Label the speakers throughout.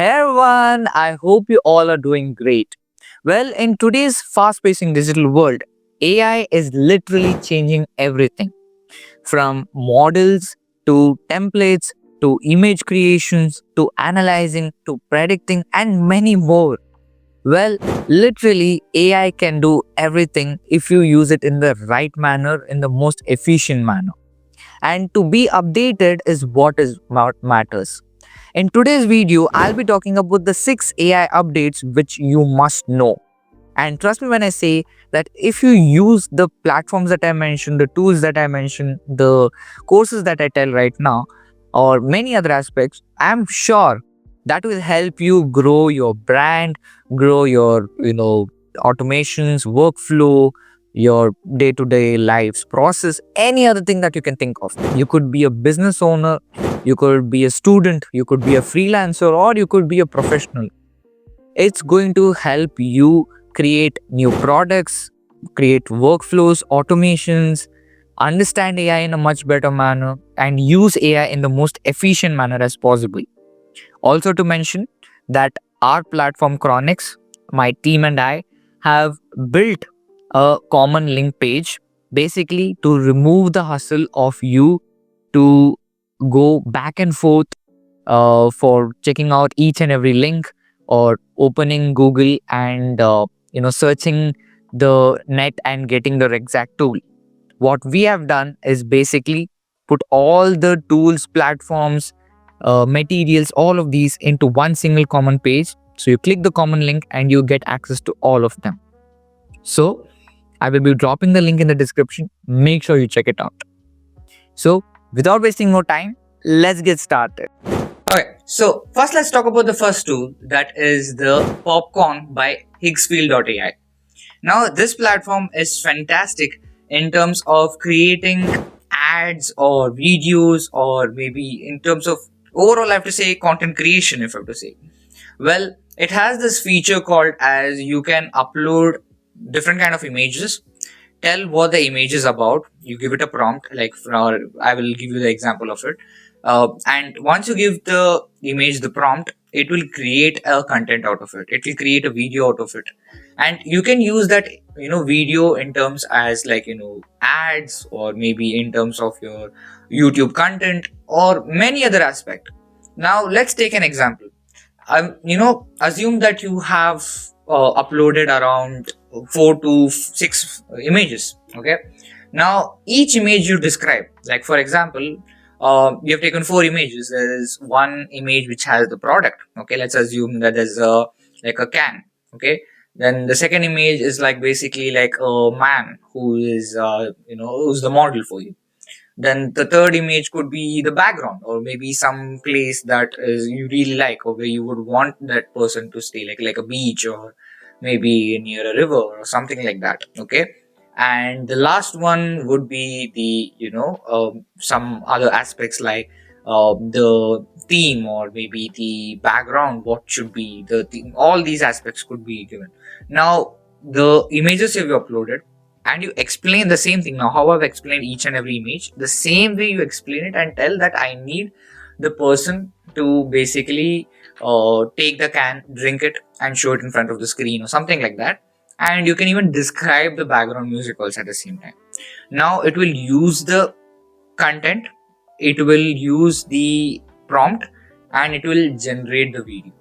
Speaker 1: Hey everyone, I hope you all are doing great. Well, in today's fast pacing digital world, AI is literally changing everything from models to templates to image creations to analyzing to predicting and many more. Well, literally, AI can do everything if you use it in the right manner, in the most efficient manner. And to be updated is what matters. In today's video, I'll be talking about the 6 AI updates which you must know. And trust me when I say that if you use the platforms that I mentioned, the tools that I mentioned, the courses that I tell right now, or many other aspects, I'm sure that will help you grow your brand, grow your, automations, workflow, your day-to-day life's process, any other thing that you can think of. You could be a business owner, you could be a student, you could be a freelancer, or you could be a professional. It's going to help you create new products, create workflows, automations, understand AI in a much better manner, and use AI in the most efficient manner as possible. Also, to mention that our platform Chronix, my team and I have built a common link page basically to remove the hustle of you to go back and forth for checking out each and every link or opening Google and searching the net and getting the exact tool. What we have done is basically put all the tools, platforms, materials, all of these into one single common page. So you click the common link and you get access to all of them. So I will be dropping the link in the description. Make sure you check it out. So without wasting more time, let's get started. Okay, so first let's talk about the first tool, that is the Popcorn by Higgsfield.ai. Now, this platform is fantastic in terms of creating ads or videos, or maybe in terms of overall, I have to say content creation, if I have to say. Well, it has this feature called as you can upload different kind of images, tell what the image is about. You give it a prompt, like I will give you the example of it. And once you give the image the prompt, it will create a content out of it. It will create a video out of it, and you can use that video in terms as like ads, or maybe in terms of your YouTube content or many other aspect. Now let's take an example. Assume that you have uploaded around 4 to 6 images. Okay, now each image you describe, like for example, you have taken 4 images. There is one image which has the product. Okay, let's assume that there's like a can. Okay, then the second image is like basically like a man who is who's the model for you. Then the third image could be the background, or maybe some place that is you really like, or where you would want that person to stay, like a beach, or maybe near a river or something like that. Okay, and the last one would be the some other aspects like the theme, or maybe the background, what should be the theme. All these aspects could be given. Now the images you've uploaded, and you explain the same thing. Now how I've explained each and every image, the same way you explain it and tell that I need the person to basically take the can, drink it, and show it in front of the screen or something like that. And you can even describe the background music also at the same time. Now it will use the content, it will use the prompt, and it will generate the video.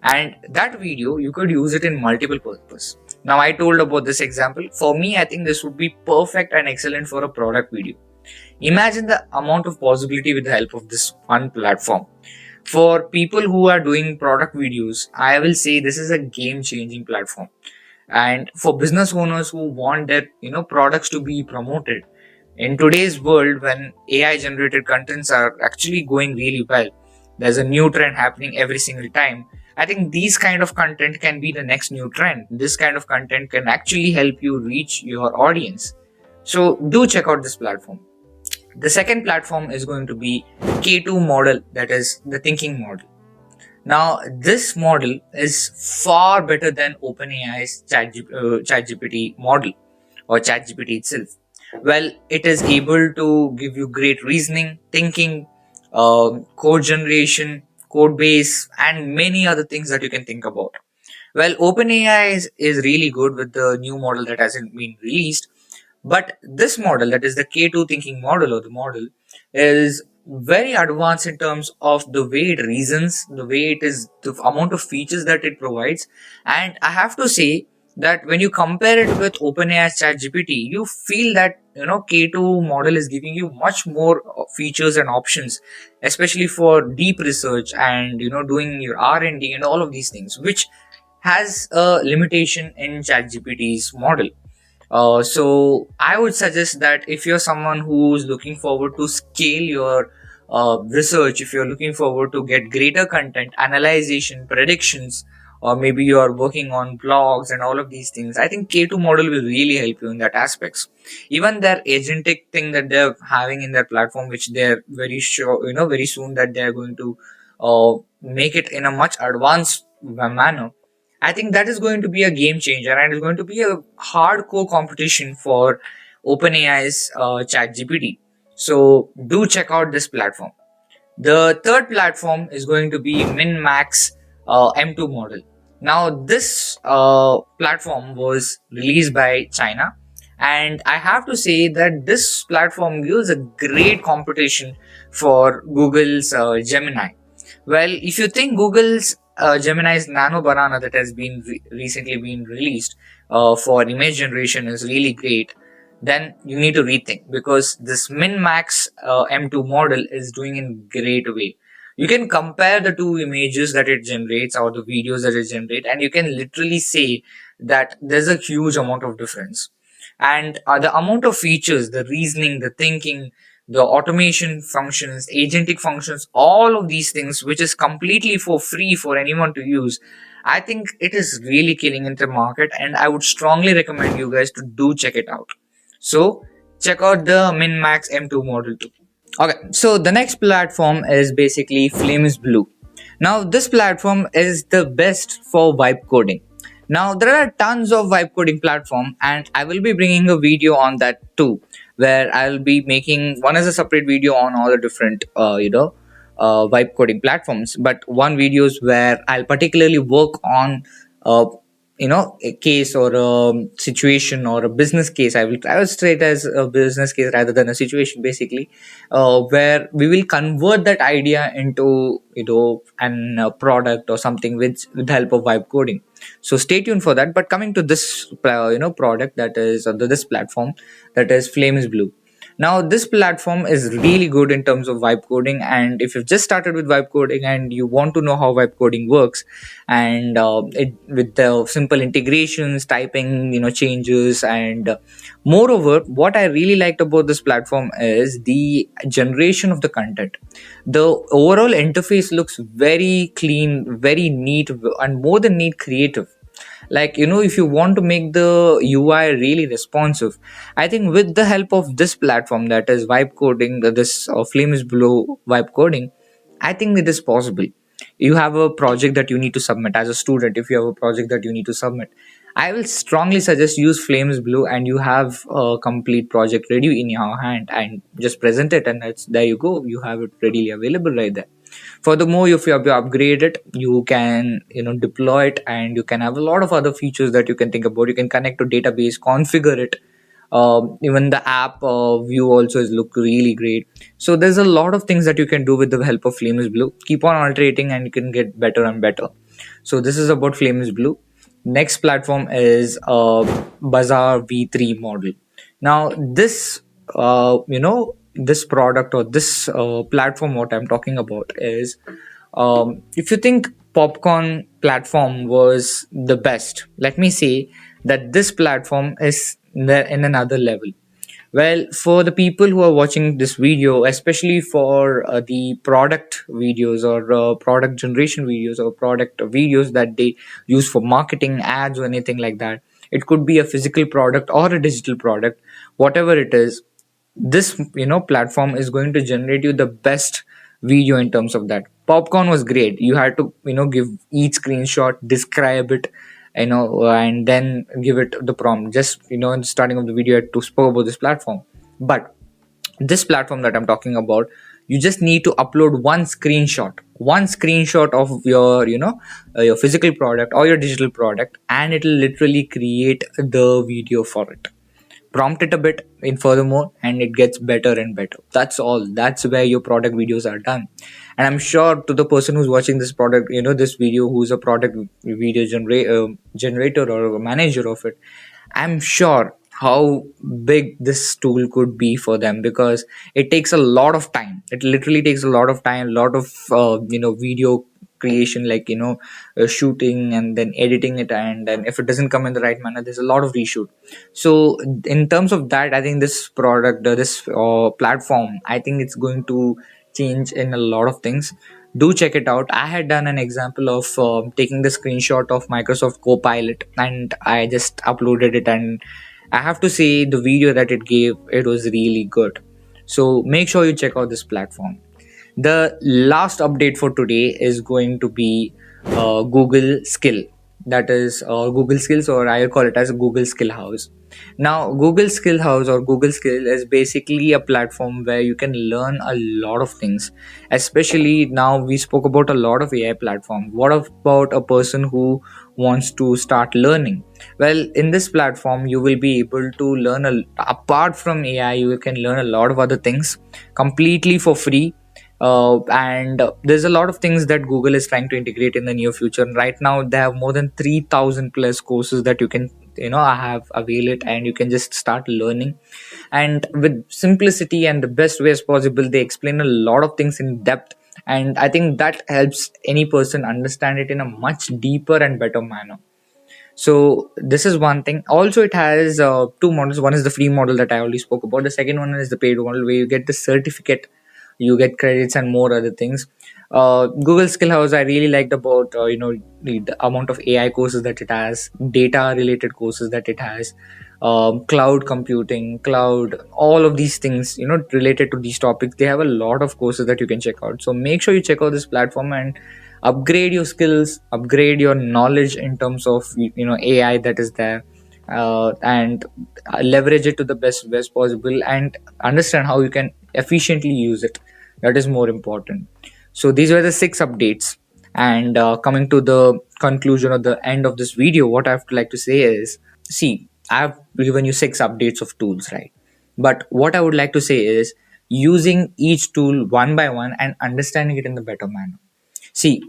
Speaker 1: And that video you could use it in multiple purposes. Now I told about this example. For me, I think this would be perfect and excellent for a product video. Imagine the amount of possibility with the help of this one platform. For people who are doing product videos, I will say this is a game changing platform. And for business owners who want their products to be promoted in today's world, when AI generated contents are actually going really well, there's a new trend happening every single time. I think these kind of content can be the next new trend. This kind of content can actually help you reach your audience. So do check out this platform. The second platform is going to be K2 model, that is the thinking model. Now this model is far better than OpenAI's ChatGPT model, or ChatGPT itself. Well, it is able to give you great reasoning, thinking, code generation, code base, and many other things that you can think about. Well, OpenAI is really good with the new model that hasn't been released, but this model, that is the K2 thinking model or the model, is very advanced in terms of the way it reasons, the way it is, the amount of features that it provides. And I have to say that when you compare it with OpenAI's ChatGPT, you feel that K2 model is giving you much more features and options, especially for deep research and doing your R&D and all of these things, which has a limitation in ChatGPT's model. So I would suggest that if you're someone who's looking forward to scale your research, if you're looking forward to get greater content, analyzation, predictions, or maybe you are working on blogs and all of these things, I think K2 model will really help you in that aspects. Even their agentic thing that they're having in their platform, which they're very sure, very soon that they're going to make it in a much advanced manner. I think that is going to be a game changer and is going to be a hardcore competition for OpenAI's ChatGPT. So do check out this platform. The third platform is going to be MinMax M2 model. Now, this platform was released by China, and I have to say that this platform gives a great competition for Google's Gemini. Well, if you think Google's Gemini's Nano Banana that has been recently been released for image generation is really great, then you need to rethink, because this MinMax M2 model is doing in great way. You can compare the two images that it generates or the videos that it generates, and you can literally say that there's a huge amount of difference. And the amount of features, the reasoning, the thinking, the automation functions, agentic functions, all of these things, which is completely for free for anyone to use, I think it is really killing in the market, and I would strongly recommend you guys to do check it out. So check out the MinMax M2 model too. Okay, so the next platform is basically Flames Blue. Now, this platform is the best for vibe coding. Now, there are tons of vibe coding platform, and I will be bringing a video on that too, where I'll be making one as a separate video on all the different, vibe coding platforms. But one videos where I'll particularly work on, a case or a situation or a business case. I will say it as a business case rather than a situation, basically, where we will convert that idea into an product or something with the help of vibe coding. So stay tuned for that. But coming to this product, that is this platform, that is Flames Blue. Now, this platform is really good in terms of vibe coding, and if you've just started with vibe coding and you want to know how vibe coding works, and with the simple integrations, typing, changes, and moreover, what I really liked about this platform is the generation of the content. The overall interface looks very clean, very neat, and more than neat, creative. Like, if you want to make the UI really responsive, I think with the help of this platform, that is vibe coding, this Flames Blue vibe coding, I think it is possible. You have a project that you need to submit as a student. If you have a project that you need to submit, I will strongly suggest use Flames Blue, and you have a complete project ready in your hand, and just present it, and there you go, you have it readily available right there. Furthermore, if you have to upgrade it, you can deploy it, and you can have a lot of other features that you can think about. You can connect to database, configure it. Even the app view also is look really great. So there's a lot of things that you can do with the help of Flames Blue. Keep on iterating and you can get better and better. So this is about Flames Blue. Next platform is Bazar V3 model. Now this this product or this platform, what I'm talking about is, if you think popcorn platform was the best, let me say that this platform is in another level. Well, for the people who are watching this video, especially for the product videos or product generation videos or product videos that they use for marketing, ads, or anything like that, it could be a physical product or a digital product, whatever it is, this platform is going to generate you the best video in terms of that. Popcorn was great. You had to give each screenshot, describe it, and then give it the prompt. Just in the starting of the video, I had to spoke about this platform. But this platform that I'm talking about, You just need to upload one screenshot of your your physical product or your digital product, and it will literally create the video for it. Prompt it a bit in furthermore, and it gets better and better. That's all. That's where your product videos are done. And I'm sure to the person who's watching this product, this video, who's a product video generator or a manager of it, I'm sure how big this tool could be for them, because it takes a lot of time. It literally takes a lot of time, a lot of video creation, like shooting and then editing it, and then if it doesn't come in the right manner, there's a lot of reshoot. So in terms of that, I think this product, this platform, I think it's going to change in a lot of things. Do check it out. I had done an example of taking the screenshot of Microsoft Copilot, and I just uploaded it, and I have to say the video that it gave, it was really good. So make sure you check out this platform. The last update for today is going to be Google Skill. That is Google Skills, or I call it as Google Skill House. Now, Google Skill House or Google Skill is basically a platform where you can learn a lot of things. Especially now, we spoke about a lot of AI platforms. What about a person who wants to start learning? Well, in this platform, you will be able to learn apart from AI, you can learn a lot of other things completely for free. And there's a lot of things that Google is trying to integrate in the near future. And right now, they have more than 3,000 plus courses that you can have avail it, and you can just start learning. And with simplicity and the best ways possible, they explain a lot of things in depth, and I think that helps any person understand it in a much deeper and better manner. So this is one thing. Also, it has two models. One is the free model that I already spoke about. The second one is the paid model, where you get the certificate, you get credits and more other things. Google Skill House, I really liked about the amount of AI courses that it has, data related courses that it has, cloud computing, cloud, all of these things related to these topics. They have a lot of courses that you can check out. So make sure you check out this platform and upgrade your skills, upgrade your knowledge in terms of AI that is there, and leverage it to the best possible, and understand how you can efficiently use it. That is more important. So these were the 6 updates, and coming to the conclusion or the end of this video, what I have to like to say is, see, I have given you 6 updates of tools, right? But what I would like to say is using each tool one by one and understanding it in the better manner. See,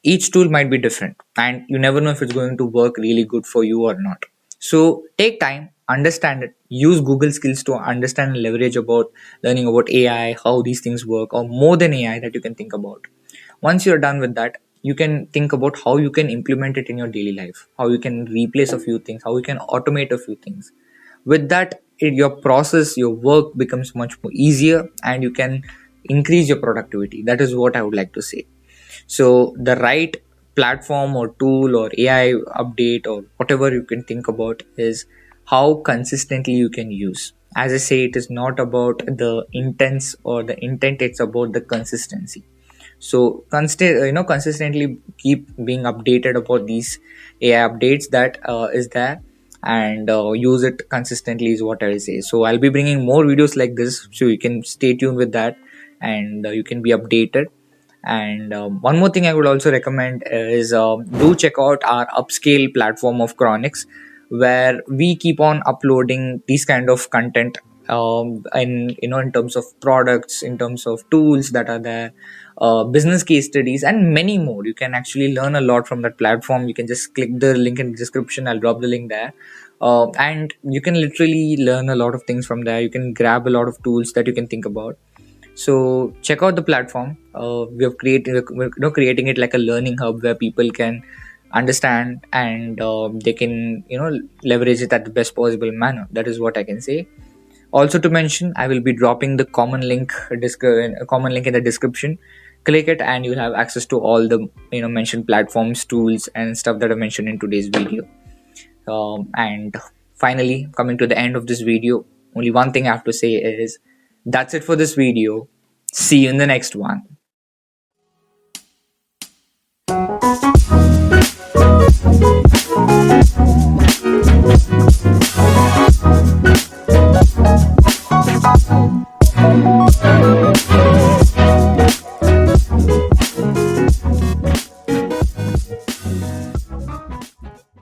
Speaker 1: each tool might be different, and you never know if it's going to work really good for you or not. So take time, understand it, use Google Skills to understand and leverage about learning about AI, how these things work, or more than AI that you can think about. Once you're done with that, you can think about how you can implement it in your daily life, how you can replace a few things, how you can automate a few things. With that, your process, your work becomes much more easier, and you can increase your productivity. That is what I would like to say. So the right platform or tool or AI update or whatever you can think about is how consistently you can use. As I say, it is not about the intents or the intent, it's about the consistency. So consistently keep being updated about these AI updates that is there, and use it consistently is what I will say. So I'll be bringing more videos like this, so you can stay tuned with that, and you can be updated. And one more thing I would also recommend is do check out our upscale platform of Chronics, where we keep on uploading these kind of content, in in terms of products, in terms of tools that are there, business case studies, and many more. You can actually learn a lot from that platform. You can just click the link in the description. I'll drop the link there. And you can literally learn a lot of things from there. You can grab a lot of tools that you can think about. So check out the platform. We're creating it like a learning hub where people can understand, and they can leverage it at the best possible manner. That is what I can say. Also to mention, I will be dropping the common link in the description. Click it, and you'll have access to all the mentioned platforms, tools, and stuff that I mentioned in today's video. And finally, coming to the end of this video, only one thing I have to say is that's it for this video. See you in the next one.